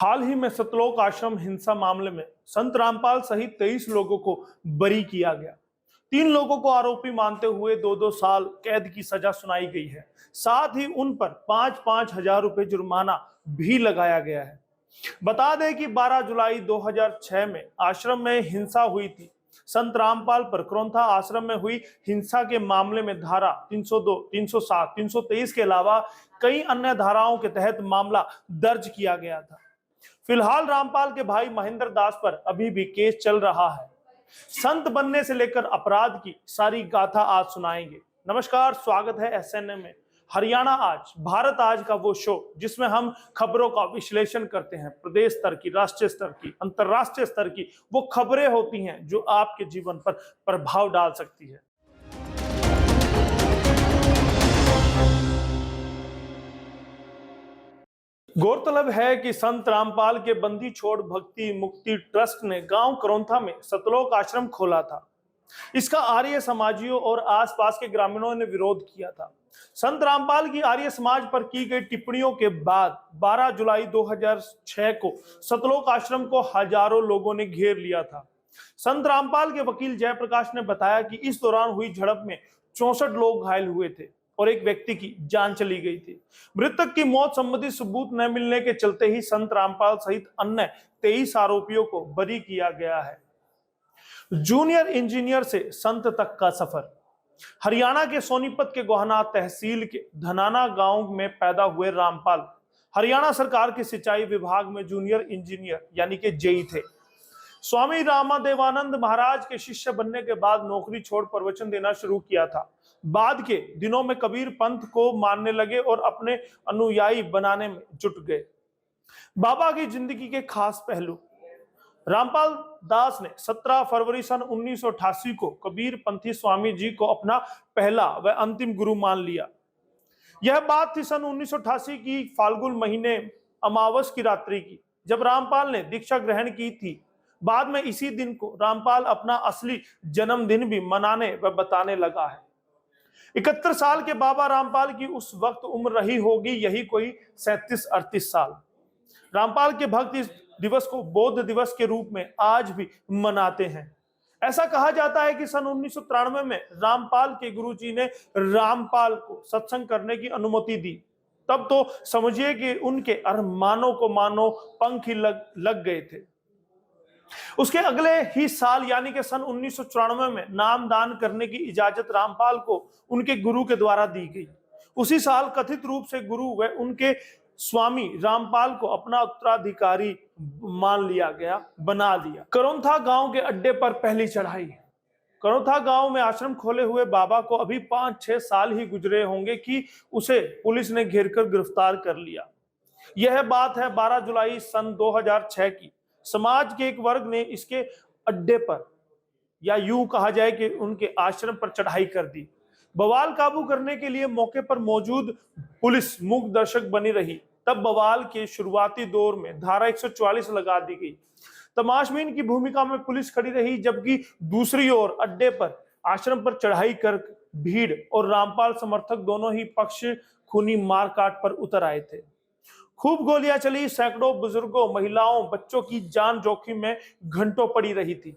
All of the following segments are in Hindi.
हाल ही में सतलोक आश्रम हिंसा मामले में संत रामपाल सहित 23 लोगों को बरी किया गया। 3 लोगों को आरोपी मानते हुए 2-2 साल कैद की सजा सुनाई गई है। साथ ही उन पर 5-5 हजार रुपए जुर्माना भी लगाया गया है। बता दें कि 12 जुलाई 2006 में आश्रम में हिंसा हुई थी। संत रामपाल पर क्रोंथा आश्रम में हुई हिंसा के मामले में धारा 302, 307, 323 के अलावा कई अन्य धाराओं के तहत मामला दर्ज किया गया था। फिलहाल रामपाल के भाई महेंद्र दास पर अभी भी केस चल रहा है। संत बनने से लेकर अपराध की सारी गाथा आज सुनाएंगे। नमस्कार, स्वागत है एसएनएम में। हरियाणा आज, भारत आज का वो शो जिसमें हम खबरों का विश्लेषण करते हैं। प्रदेश स्तर की, राष्ट्रीय स्तर की, अंतर्राष्ट्रीय स्तर की वो खबरें होती हैं जो आपके जीवन पर प्रभाव डाल सकती है। गौरतलब है कि संत रामपाल के बंदी छोड़ भक्ति मुक्ति ट्रस्ट ने गांव करोंथा में सतलोक आश्रम खोला था। इसका आर्य समाजियों और आसपास के ग्रामीणों ने विरोध किया था। संत रामपाल की आर्य समाज पर की गई टिप्पणियों के बाद 12 जुलाई 2006 को सतलोक आश्रम को हजारों लोगों ने घेर लिया था। संत रामपाल के वकील जयप्रकाश ने बताया कि इस दौरान हुई झड़प में 64 लोग घायल हुए थे और एक व्यक्ति की जान चली गई थी। मृतक की मौत संबंधी सबूत न मिलने के चलते ही संत रामपाल सहित अन्य 23 आरोपियों को बरी किया गया है। जूनियर इंजीनियर से संत तक का सफर। हरियाणा के सोनीपत के गोहना तहसील के धनाना गांव में पैदा हुए रामपाल हरियाणा सरकार के सिंचाई विभाग में जूनियर इंजीनियर यानी कि जेई थे। स्वामी रामादेवानंद महाराज के शिष्य बनने के बाद नौकरी छोड़ प्रवचन देना शुरू किया था। बाद के दिनों में कबीर पंथ को मानने लगे और अपने अनुयायी बनाने में जुट गए। बाबा की जिंदगी के खास पहलू। रामपाल दास ने 17 फरवरी सन 1988 को कबीर पंथी स्वामी जी को अपना पहला व अंतिम गुरु मान लिया। यह बात थी सन 1988 की फाल्गुन महीने अमावस की रात्रि की, जब रामपाल ने दीक्षा ग्रहण की थी। बाद में इसी दिन को रामपाल अपना असली जन्मदिन भी मनाने व बताने लगा है। 71 साल के बाबा रामपाल की उस वक्त उम्र रही होगी यही कोई 37-38 साल। रामपाल के भक्त इस दिवस को बौद्ध दिवस के रूप में आज भी मनाते हैं। ऐसा कहा जाता है कि सन 1993 में रामपाल के गुरुजी ने रामपाल को सत्संग करने की अनुमति दी। तब तो समझिए कि उनके अरमानों को मानो पंख ही लग गए थे। उसके अगले ही साल यानी कि सन 1994 में नामदान करने की इजाजत रामपाल को उनके गुरु के द्वारा दी गई। उसी साल कथित रूप से गुरु व उनके स्वामी रामपाल को अपना उत्तराधिकारी बना लिया। करोंथा गांव के अड्डे पर पहली चढ़ाई। करोंथा गांव में आश्रम खोले हुए बाबा को अभी 5-6 साल ही गुजरे होंगे कि उसे पुलिस ने घेरकर गिरफ्तार कर लिया। यह बात है 12 जुलाई सन 2006 की। समाज के एक वर्ग ने इसके अड्डे पर या यूं कहा जाए कि उनके आश्रम पर चढ़ाई कर दी। बवाल काबू करने के लिए मौके पर मौजूद पुलिस मूक दर्शक बनी रही। तब बवाल के शुरुआती दौर में धारा 144 लगा दी गई। तमाशबीन की भूमिका में पुलिस खड़ी रही, जबकि दूसरी ओर अड्डे पर आश्रम पर चढ़ाई कर भीड़ और रामपाल समर्थक दोनों ही पक्ष खूनी मारकाट पर उतर आए थे। खूब गोलियां चली। सैकड़ों बुजुर्गों, महिलाओं, बच्चों की जान जोखिम में घंटों पड़ी रही थी।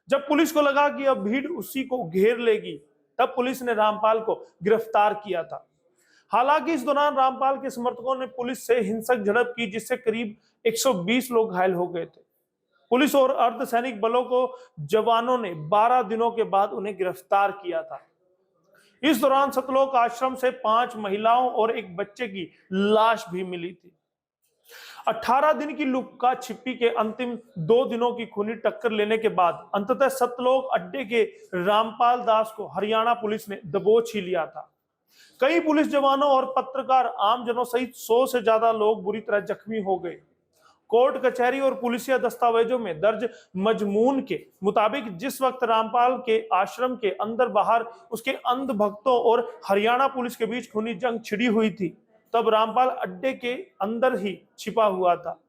जब पुलिस को लगा कि अब भीड़ उसी को घेर लेगी, तब पुलिस ने रामपाल को गिरफ्तार किया था। हालांकि इस दौरान रामपाल के समर्थकों ने पुलिस से हिंसक झड़प की, जिससे करीब 120 लोग घायल हो गए थे। पुलिस और अर्धसैनिक बलों को जवानों ने 12 दिनों के बाद उन्हें गिरफ्तार किया था। इस दौरान सतलोक आश्रम से 5 महिलाओं और एक बच्चे की लाश भी मिली थी। 18 दिन की लुक्का छिपी के अंतिम 2 दिनों की खूनी टक्कर लेने के बाद अंततः सतलोक अड्डे के रामपाल दास को हरियाणा पुलिस ने दबोच ही लिया था। कई पुलिस जवानों और पत्रकार, आमजनों सहित 100 से ज्यादा लोग बुरी तरह जख्मी हो गए। कोर्ट कचहरी और पुलिसिया दस्तावेजों में दर्ज मजमून के मुताबिक जिस वक्त रामपाल के आश्रम के अंदर बाहर उसके अंध भक्तों और हरियाणा पुलिस के बीच खूनी जंग छिड़ी हुई थी, तब रामपाल अड्डे के अंदर ही छिपा हुआ था।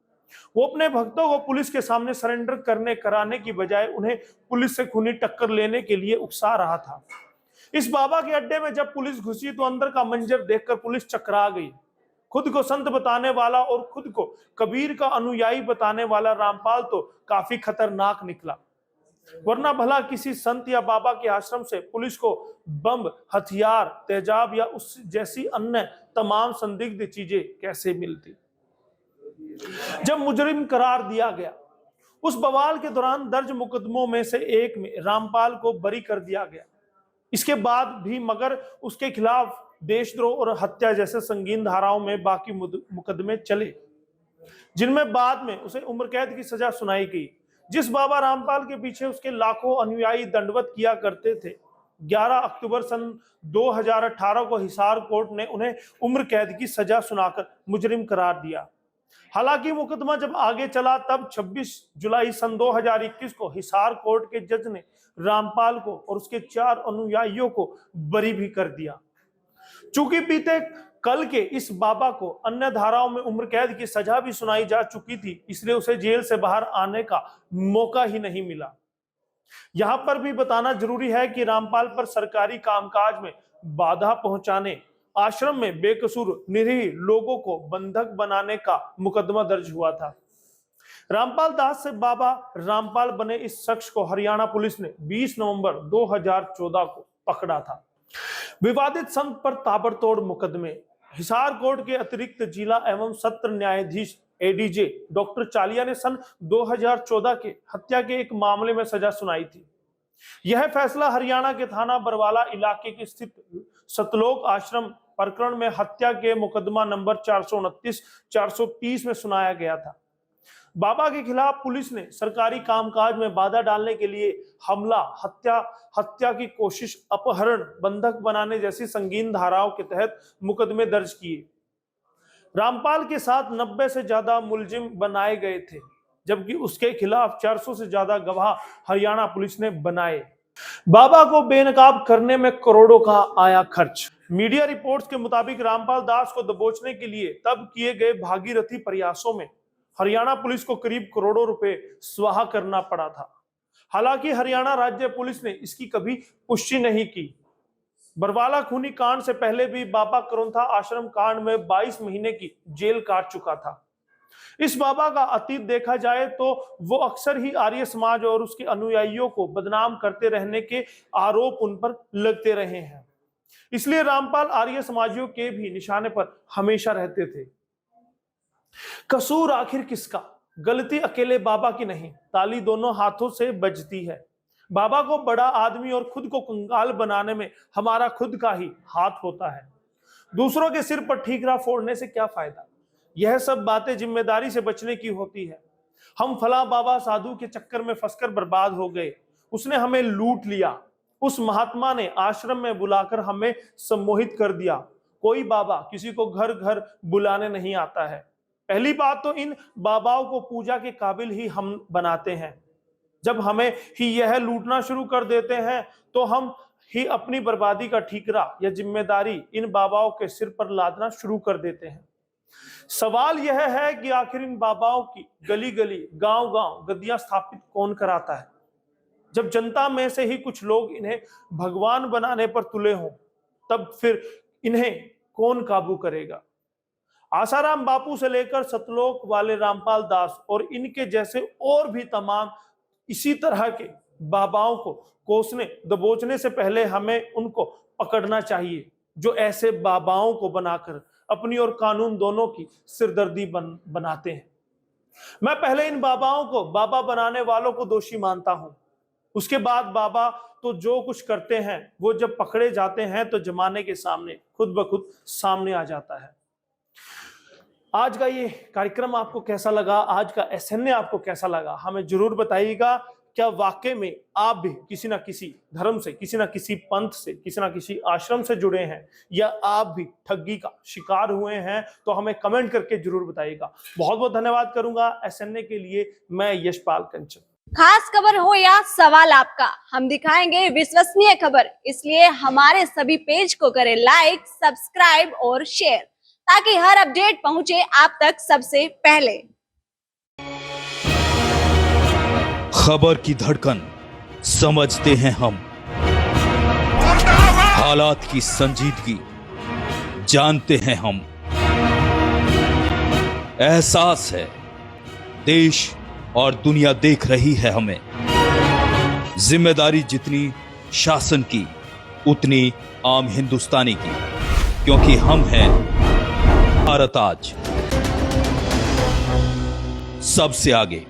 वो अपने भक्तों को पुलिस के सामने सरेंडर कराने की बजाय उन्हें पुलिस से खूनी टक्कर लेने के लिए उकसा रहा था। इस बाबा के अड्डे में जब पुलिस घुसी तो अंदर का मंजर देखकर पुलिस चकरा गई। खुद को संत बताने वाला और खुद को कबीर का अनुयायी बताने वाला रामपाल तो काफी खतरनाक निकला। वरना भला किसी संत या बाबा के आश्रम से पुलिस को बम, हथियार, तेजाब या उस जैसी अन्य तमाम संदिग्ध चीजें कैसे मिलती। जब मुजरिम करार दिया गया, उस बवाल के दौरान दर्ज मुकदमों में से एक में रामपाल को बरी कर दिया गया। इसके बाद भी मगर उसके खिलाफ देशद्रोह और हत्या जैसे संगीन धाराओं में बाकी मुकदमे चले, जिनमें बाद में उसे उम्र कैद की सजा सुनाई गई। जिस बाबा रामपाल के पीछे उसके लाखों अनुयायी दंडवत किया करते थे, 11 अक्टूबर सन 2018 को हिसार कोर्ट ने उन्हें उम्र कैद की सजा सुनाकर मुजरिम करार दिया। हालांकि मुकदमा जब आगे चला तब 26 जुलाई सन 2021 को हिसार कोर्ट के जज ने रामपाल को और उसके 4 अनुयायियों को बरी भी कर दिया। चूंकि बीते कल के इस बाबा को अन्य धाराओं में उम्र कैद की सजा भी सुनाई जा चुकी थी, इसलिए उसे जेल से बाहर आने का मौका ही नहीं मिला। यहां पर भी बताना जरूरी है कि रामपाल पर सरकारी कामकाज में बाधा पहुंचाने, आश्रम में बेकसूर निरीह लोगों को बंधक बनाने का मुकदमा दर्ज हुआ था। रामपाल दास से बाबा रामपाल बने इस शख्स को हरियाणा पुलिस ने 20 नवंबर 2014 को पकड़ा था। विवादित संत पर ताबड़तोड़ मुकदमे। हिसार कोर्ट के अतिरिक्त जिला एवं सत्र न्यायाधीश एडीजे डॉक्टर चालिया ने सन 2014 के हत्या के एक मामले में सजा सुनाई थी। यह फैसला हरियाणा के थाना बरवाला इलाके के स्थित सतलोक आश्रम प्रकरण में हत्या के मुकदमा नंबर 429, 430 में सुनाया गया था। बाबा के खिलाफ पुलिस ने सरकारी कामकाज में बाधा डालने के लिए हमला, हत्या की कोशिश, अपहरण, बंधक बनाने जैसी संगीन धाराओं के तहत मुकदमे दर्ज किए। रामपाल के साथ 90 से ज्यादा मुलजिम बनाए गए थे, जबकि उसके खिलाफ 400 से ज्यादा गवाह हरियाणा पुलिस ने बनाए। बाबा को बेनकाब करने में करोड़ों का आया खर्च। मीडिया रिपोर्ट्स के मुताबिक रामपाल दास को दबोचने के लिए तब किए गए भागीरथी प्रयासों में हरियाणा पुलिस को करीब करोड़ों रुपए स्वाहा करना पड़ा था। हालांकि हरियाणा राज्य पुलिस ने इसकी कभी पुष्टि नहीं की। बरवाला खूनी कांड से पहले भी बाबा करोंथा आश्रम कांड में 22 महीने की जेल काट चुका था। इस बाबा का अतीत देखा जाए तो वो अक्सर ही आर्य समाज और उसके अनुयायियों को बदनाम करते रहने के आरोप उन पर लगते रहे हैं। इसलिए रामपाल आर्य समाजियों के भी निशाने पर हमेशा रहते थे। कसूर आखिर किसका? गलती अकेले बाबा की नहीं, ताली दोनों हाथों से बजती है। बाबा को बड़ा आदमी और खुद को कंगाल बनाने में हमारा खुद का ही हाथ होता है। दूसरों के सिर पर ठीकरा फोड़ने से क्या फायदा? यह सब बातें जिम्मेदारी से बचने की होती है। हम फला बाबा साधु के चक्कर में फंसकर बर्बाद हो गए, उसने हमें लूट लिया, उस महात्मा ने आश्रम में बुलाकर हमें सम्मोहित कर दिया। कोई बाबा किसी को घर घर बुलाने नहीं आता है। पहली बात तो इन बाबाओं को पूजा के काबिल ही हम बनाते हैं। जब हमें ही यह लूटना शुरू कर देते हैं तो हम ही अपनी बर्बादी का ठीकरा या जिम्मेदारी इन बाबाओं के सिर पर लादना शुरू कर देते हैं। सवाल यह है कि आखिर इन बाबाओं की गली गली, गांव गांव गद्दियां स्थापित कौन कराता है? जब जनता में से ही कुछ लोग इन्हें भगवान बनाने पर तुले हों, तब फिर इन्हें कौन काबू करेगा? आसाराम बापू से लेकर सतलोक वाले रामपाल दास और इनके जैसे और भी तमाम इसी तरह के बाबाओं को कोसने दबोचने से पहले हमें उनको पकड़ना चाहिए जो ऐसे बाबाओं को बनाकर अपनी और कानून दोनों की सिरदर्दी बनाते हैं। मैं पहले इन बाबाओं को, बाबा बनाने वालों को दोषी मानता हूं। उसके बाद बाबा तो जो कुछ करते हैं वो जब पकड़े जाते हैं तो जमाने के सामने खुद ब खुद सामने आ जाता है। आज का ये कार्यक्रम आपको कैसा लगा? आज का एसएनए आपको कैसा लगा? हमें जरूर बताइएगा। क्या वाकई में आप भी किसी ना किसी धर्म से, किसी ना किसी पंथ से, किसी ना किसी आश्रम से जुड़े हैं, या आप भी ठगी का शिकार हुए हैं? तो हमें कमेंट करके जरूर बताइएगा। बहुत बहुत धन्यवाद करूंगा। एसएनए के लिए मैं यशपाल कंचन। खास खबर हो या सवाल आपका, हम दिखाएंगे विश्वसनीय खबर। इसलिए हमारे सभी पेज को करें लाइक, सब्सक्राइब और शेयर, ताकि हर अपडेट पहुंचे आप तक सबसे पहले। खबर की धड़कन समझते हैं हम, हालात की संजीदगी जानते हैं हम। एहसास है, देश और दुनिया देख रही है हमें। जिम्मेदारी जितनी शासन की, उतनी आम हिंदुस्तानी की, क्योंकि हम हैं भारत आज सबसे आगे।